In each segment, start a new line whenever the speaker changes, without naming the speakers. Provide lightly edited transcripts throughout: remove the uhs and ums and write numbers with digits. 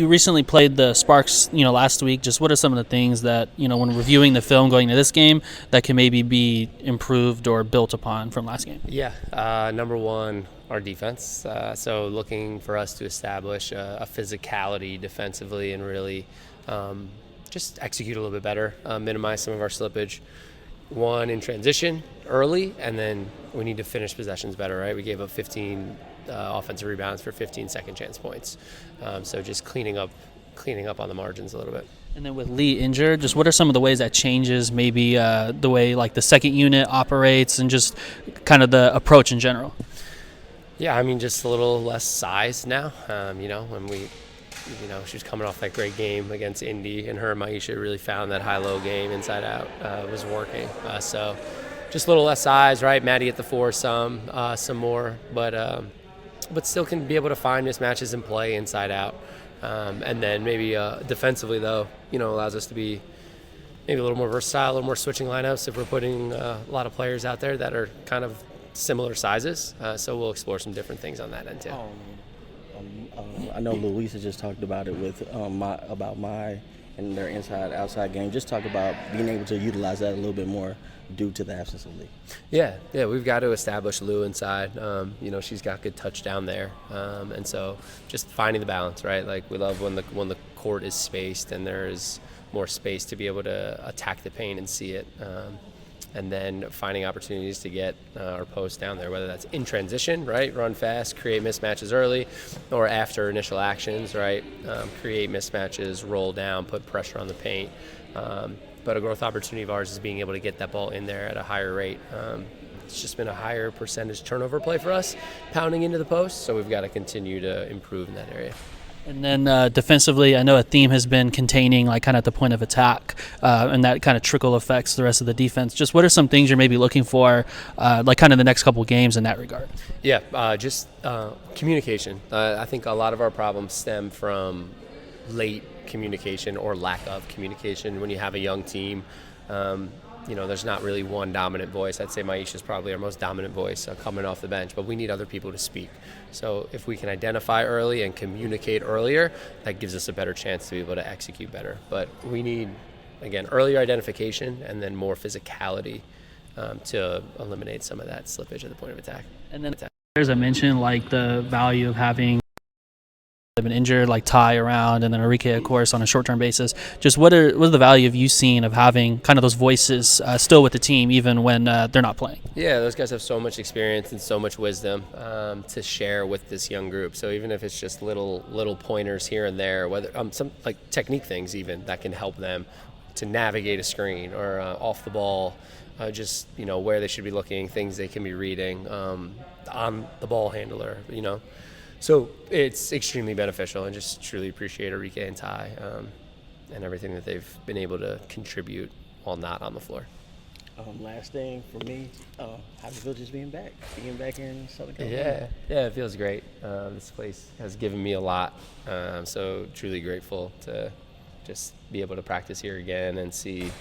recently played the Sparks, last week. Just what are some of the things that, when reviewing the film going to this game, that can maybe be improved or built upon from last game?
Yeah, number one, our defense. So looking for us to establish a physicality defensively and really just execute a little bit better, minimize some of our slippage. One, in transition early, and then we need to finish possessions better, right? We gave up 15 offensive rebounds for 15 second chance points. So just cleaning up on the margins a little bit.
And then with Li injured, just what are some of the ways that changes maybe the way like the second unit operates and just kind of the approach in general?
Yeah, I mean, just a little less size now. When she was coming off that great game against Indy, and her and Myisha really found that high-low game inside out was working. So just a little less size, right? Maddie at the four some more, but still can be able to find mismatches and play inside out. And then maybe defensively, though, allows us to be maybe a little more versatile, a little more switching lineups if we're putting a lot of players out there that are kind of similar sizes. So we'll explore some different things on that end, too.
I know Luisa just talked about it with my and their inside-outside game. Just talk about being able to utilize that a little bit more due to the absence of Li. Yeah,
we've got to establish Lu inside. She's got good touch down there, and so just finding the balance, right? Like we love when the court is spaced and there is more space to be able to attack the paint and see it. And then finding opportunities to get our post down there, whether that's in transition, right, run fast, create mismatches early, or after initial actions, right, create mismatches, roll down, put pressure on the paint. But a growth opportunity of ours is being able to get that ball in there at a higher rate. It's just been a higher percentage turnover play for us, pounding into the post, so we've got to continue to improve in that area.
And then defensively, I know a theme has been containing, like kind of at the point of attack, and that kind of trickle affects the rest of the defense. Just what are some things you're maybe looking for, like kind of the next couple games in that regard?
Yeah, just communication. I think a lot of our problems stem from late communication or lack of communication when you have a young team. There's not really one dominant voice. I'd say Myisha is probably our most dominant voice coming off the bench, but we need other people to speak. So if we can identify early and communicate earlier, that gives us a better chance to be able to execute better. But we need, again, earlier identification and then more physicality to eliminate some of that slippage at the point of attack.
And then there's a mention like the value of having been injured, like Ty around, and then Enrique, of course, on a short-term basis. Just what are the value of you seeing of having kind of those voices still with the team, even when they're not playing?
Yeah, those guys have so much experience and so much wisdom to share with this young group. So even if it's just little pointers here and there, whether some like technique things even that can help them to navigate a screen or off the ball, just where they should be looking, things they can be reading on the ball handler, So it's extremely beneficial, and just truly appreciate Enrique and Ty and everything that they've been able to contribute while not on the floor.
Last thing for me, how does it feel just being back here in Southern California?
Yeah, it feels great. This place has given me a lot, so truly grateful to just be able to practice here again and see,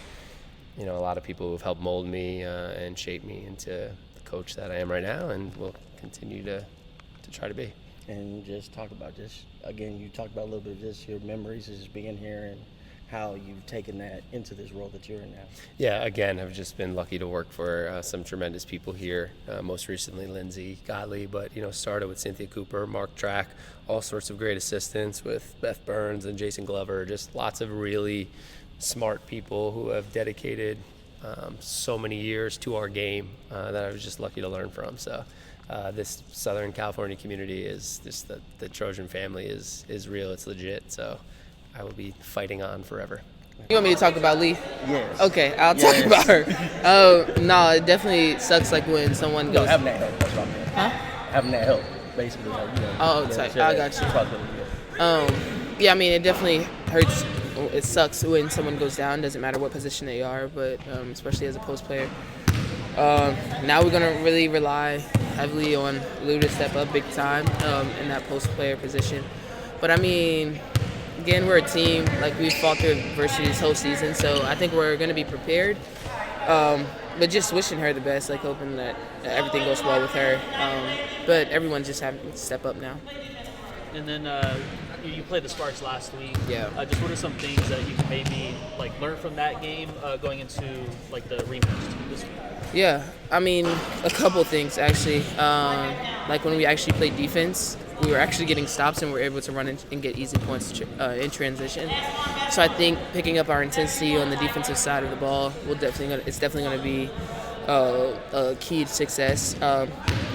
a lot of people who've helped mold me and shape me into the coach that I am right now, and will continue to try to be.
And just talk about you talked about a little bit of just your memories of just being here and how you've taken that into this role that you're in now.
Yeah, again, I've just been lucky to work for some tremendous people here, most recently Lindsay Godley, but, started with Cynthia Cooper, Mark Track, all sorts of great assistants with Beth Burns and Jason Glover, just lots of really smart people who have dedicated so many years to our game that I was just lucky to learn from. So this Southern California community is just the Trojan family is real. It's legit. So I will be fighting on forever.
You want me to talk about Li?
Yes.
Okay, I'll talk about her. No, it definitely sucks like when someone goes.
Having that help. That's what I meant.
Huh?
Having that help, basically.
I got you. Yeah, I mean, it definitely hurts. It sucks when someone goes down. Doesn't matter what position they are, but especially as a post player. Now we're gonna really rely heavily on Lou to step up big time in that post player position. But I mean, again, we're a team. Like we've fought through adversity this whole season, so I think we're gonna be prepared. But just wishing her the best, like hoping that everything goes well with her. But everyone's just having to step up now.
And then you played the Sparks last week.
Yeah.
Just what are some things that you can maybe like learn from that game going into like the rematch this week?
Yeah, I mean, a couple things actually. Like when we actually played defense, we were actually getting stops and we were able to run and get easy points in transition. So I think picking up our intensity on the defensive side of the ball it's definitely going to be a key to success.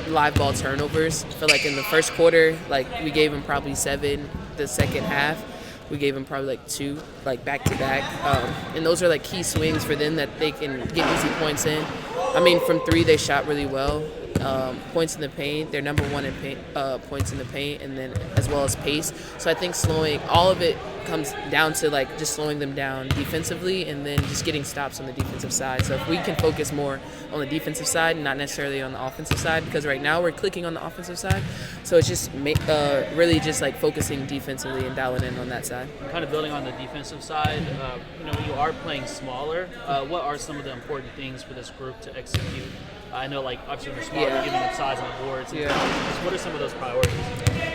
Live ball turnovers. I feel like in the first quarter, like we gave them probably 7. The second half, we gave them probably like 2, like back to back. And those are like key swings for them that they can get easy points in. I mean, from 3 they shot really well. Points in the paint, they're number 1 in points in the paint, and then as well as pace. So I think slowing all of it comes down to like just slowing them down defensively, and then just getting stops on the defensive side. So if we can focus more on the defensive side and not necessarily on the offensive side, because right now we're clicking on the offensive side. So it's just really just like focusing defensively and dialing in on that side.
Kind of building on the defensive side, when you are playing smaller, what are some of the important things for this group to execute? I know, like, obviously when you're smaller, you're giving them size on the boards. And what are some of those priorities?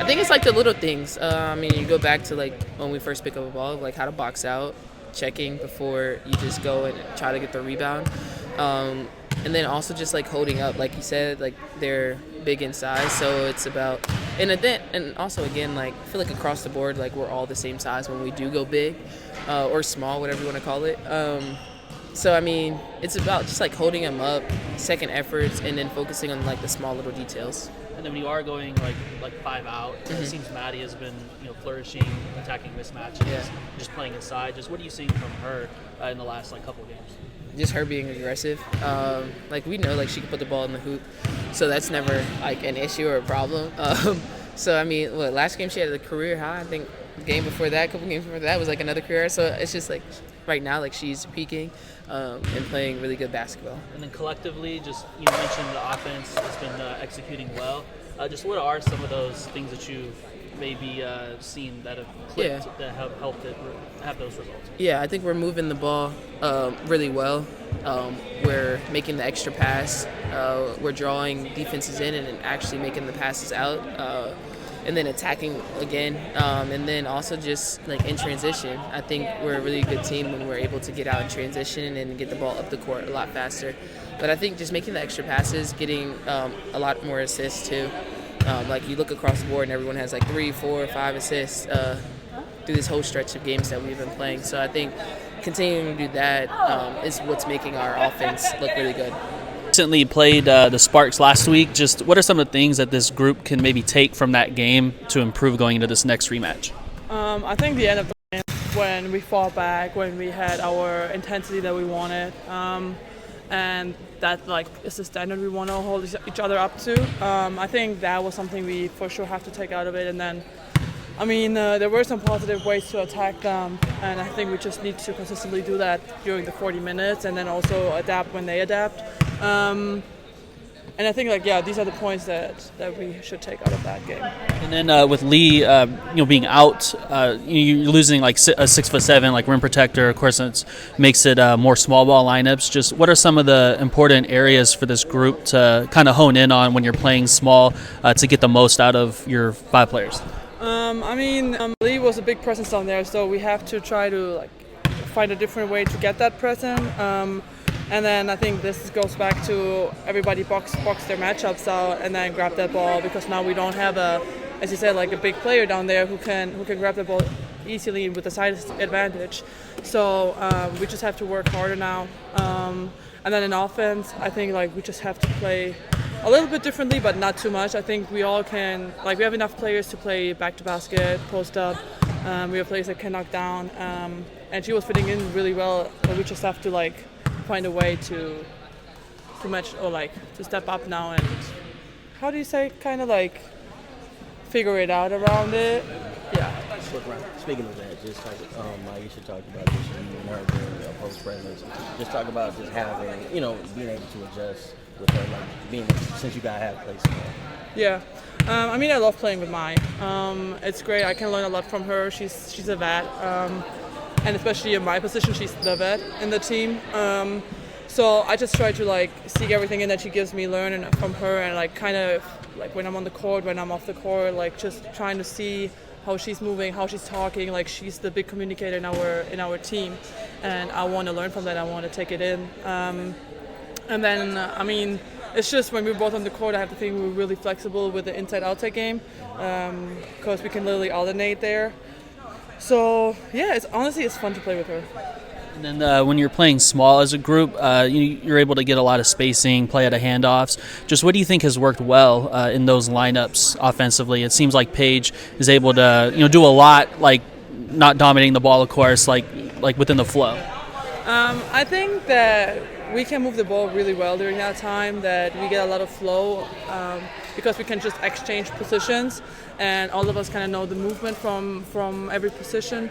I think it's like the little things. I mean, you go back to like when we first pick up a ball, like how to box out, checking before you just go and try to get the rebound. And then also just like holding up, like you said, like they're big in size, so it's about and also again, like I feel like across the board, like we're all the same size when we do go big or small, whatever you want to call it. So I mean, it's about just like holding them up, second efforts, and then focusing on like the small little details.
And then when you are going like 5 out, it seems Maddie has been flourishing, attacking mismatches, just playing inside. Just what are you seeing from her in the last like couple of games?
Just her being aggressive. Like we know like she can put the ball in the hoop, so that's never like an issue or a problem. So I mean, last game she had a career high. I think the game before that, a couple games before that was like another career. So it's just like right now like she's peaking and playing really good basketball.
And then collectively, just you mentioned the offense has been executing well. Just what are some of those things that you've maybe seen that have clicked that have helped it have those results?
Yeah, I think we're moving the ball really well. We're making the extra pass. We're drawing defenses in and actually making the passes out. And then attacking again, and then also just like in transition. I think we're a really good team when we're able to get out in transition and get the ball up the court a lot faster. But I think just making the extra passes, getting a lot more assists too. Like you look across the board and everyone has like 3, 4, 5 assists through this whole stretch of games that we've been playing. So I think continuing to do that is what's making our offense look really good.
Recently played the Sparks last week. Just what are some of the things that this group can maybe take from that game to improve going into this next rematch?
I think the end of the game, when we fought back, when we had our intensity that we wanted, and that like is the standard we want to hold each other up to. I think that was something we for sure have to take out of it. And then, I mean, there were some positive ways to attack them, and I think we just need to consistently do that during the 40 minutes, and then also adapt when they adapt. And I think these are the points that we should take out of that game.
And then with Li, being out, you're losing like a 6'7" like rim protector. Of course, it makes it more small ball lineups. Just what are some of the important areas for this group to kind of hone in on when you're playing small to get the most out of your 5 players?
Li was a big presence down there, so we have to try to find a different way to get that presence. And then I think this goes back to everybody box their matchups out and then grab that ball, because now we don't have as you said, like a big player down there who can grab the ball easily with the size advantage. So we just have to work harder now. And then in offense, I think we just have to play a little bit differently, but not too much. I think we all can, we have enough players to play back to basket, post up. We have players that can knock down. And she was fitting in really well, but we just have to find a way to match or to step up now and how do you say figure it out around it. Yeah.
Speaking of that, just Myisha talked about this and her being post presence. Just talk about just having, being able to adjust with her, since you guys have played together.
Yeah. I love playing with Mai. It's great. I can learn a lot from her. She's a vet. And especially in my position, she's the vet in the team. So I just try to seek everything in that she gives me, learn from her, and when I'm on the court, when I'm off the court, just trying to see how she's moving, how she's talking. Like, she's the big communicator in our team, and I want to learn from that. I want to take it in. And then, I mean, it's just when we're both on the court, I have to think we're really flexible with the inside-outside game, because we can literally alternate there. So yeah, it's fun to play with her.
And then when you're playing small as a group, you're able to get a lot of spacing, play out of handoffs. Just what do you think has worked well in those lineups offensively? It seems like Paige is able to do a lot, like not dominating the ball, of course, like within the flow.
I think that we can move the ball really well during that time, that we get a lot of flow because we can just exchange positions, and all of us kind of know the movement from every position.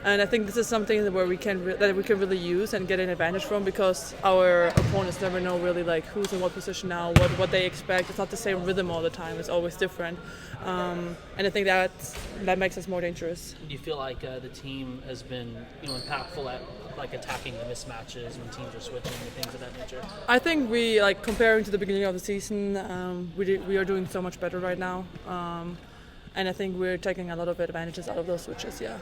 And I think this is something where we can really use and get an advantage from, because our opponents never know really like who's in what position now, what they expect. It's not the same rhythm all the time. It's always different. And I think that makes us more dangerous.
Do you feel like the team has been impactful at like attacking the mismatches when teams are switching and things of that nature?
I think we, like, comparing to the beginning of the season, we are doing so much better right now. And I think we're taking a lot of advantages out of those switches, yeah.